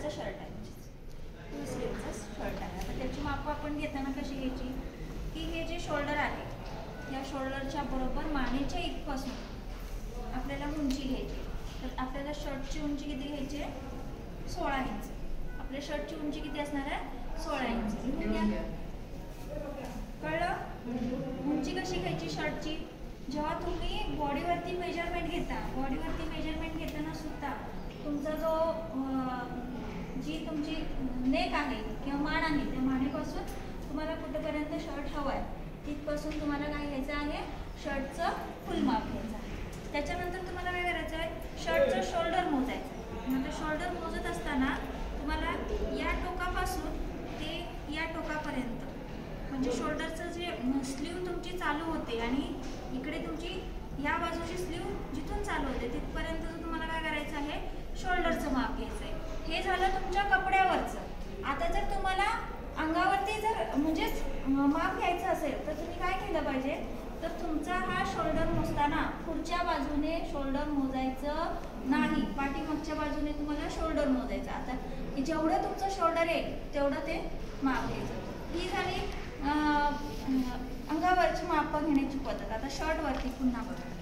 गळ्याचा शर्ट आहे, फुल स्लीवचा शर्ट आहे. आता त्याची माप आपण घेताना कशी घ्यायची की हे जे शोल्डर आहे या शोल्डरच्या बरोबर मानेच्या इथपासून आपल्याला उंची घ्यायची. तर आपल्याला शर्टची उंची किती घ्यायची आहे 16 इंच. आपल्या शर्टची उंची किती असणार आहे 16 इंच. कळलं? उंची कशी घ्यायची शर्टची? जेव्हा तुम्ही बॉडीवरती मेजरमेंट घेता, बॉडीवरती मेजरमेंट घेताना सुद्धा तुमचा जो जी तुमची नेक आहे किंवा मान आहे त्या मानेपासून तुम्हाला कुठेपर्यंत शर्ट हवं आहे तिथपासून तुम्हाला काय घ्यायचं आहे शर्टचं फुल माप घ्यायचं आहे. त्याच्यानंतर तुम्हाला काय करायचं आहे शर्टचं शोल्डर मोजायचं. मग शोल्डर मोजत असताना तुम्हाला या टोकापासून ते या टोकापर्यंत म्हणजे शोल्डरचं जे स्लीव तुमची चालू होते आणि इकडे तुमची या बाजूची स्लीव जिथून चालू होते तिथपर्यंत तुम्हाला काय करायचं आहे शोल्डरचं माप घ्यायचं आहे. हे झालं तुमच्या कपड्यावरचं. आता जर तुम्हाला अंगावरती जर म्हणजेच माप घ्यायचं असेल तर तुम्ही काय केलं पाहिजे तर तुमचा हा शोल्डर मोजताना पुढच्या बाजूने शोल्डर मोजायचं नाही, पाठीमागच्या बाजूने तुम्हाला शोल्डर मोजायचं. आता जेवढं तुमचं शोल्डर आहे तेवढं ते माप घ्यायचं. ही झाली अंगावरची माप घेण्याची पद्धत. आता शर्टवरती पुन्हा बघा.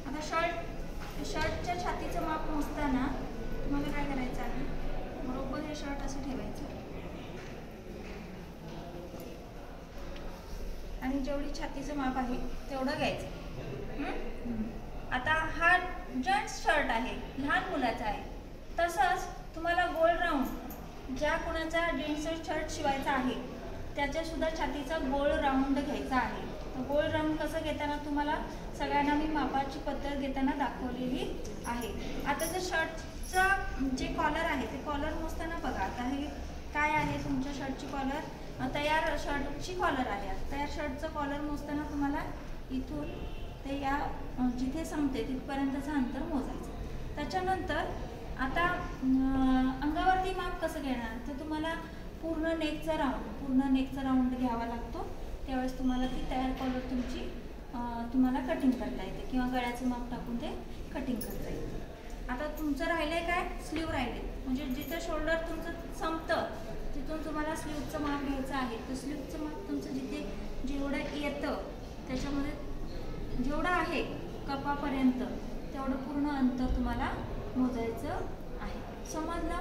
आता शर्टच्या छातीचं माप मोजताना तुम्हाला काय करायचं आहे बरोबर हे शर्ट असं ठेवायचं आणि जेवढी छातीचं माप आहे तेवढं घ्यायचं. आता हा जेंट्स शर्ट आहे लहान मुलाचा आहे. तसंच तुम्हाला गोल राऊंड ज्या कोणाचा जेंट्स शर्ट शिवायचा आहे त्याच्या सुद्धा छातीचा गोल राऊंड घ्यायचा आहे. गोल राऊंड कसं घेताना तुम्हाला सगळ्यांना मी मापाची पद्धत घेताना दाखवलेली आहे. आता जर शर्टचं जे कॉलर आहे ते कॉलर मोजताना बघा. आता हे काय आहे तुमच्या शर्टची कॉलर तयार शर्टची कॉलर आहे. तयार शर्टचं कॉलर मोजताना तुम्हाला इथून ते या जिथे संपते तिथपर्यंतचं अंतर मोजायचं. त्याच्यानंतर आता अंगावरती माप कसं घेणार तर तुम्हाला पूर्ण नेकचा राऊंड घ्यावा लागतो. त्यावेळेस तुम्हाला ती तयार कॉलर तुमची तुम्हाला कटिंग करता येते किंवा गळ्याचं माप टाकून ते कटिंग करता येते. आता तुमचं राहिलं आहे काय स्लीव राहिले म्हणजे जिथं शोल्डर तुमचं संपतं तिथून तुम्हाला स्लीवचं माप घ्यायचं आहे. तर स्लीवचं माप तुमचं जिथे जेवढं येतं त्याच्यामध्ये जेवढं आहे कपापर्यंत तेवढं पूर्ण अंतर तुम्हाला मोजायचं आहे. समजलं?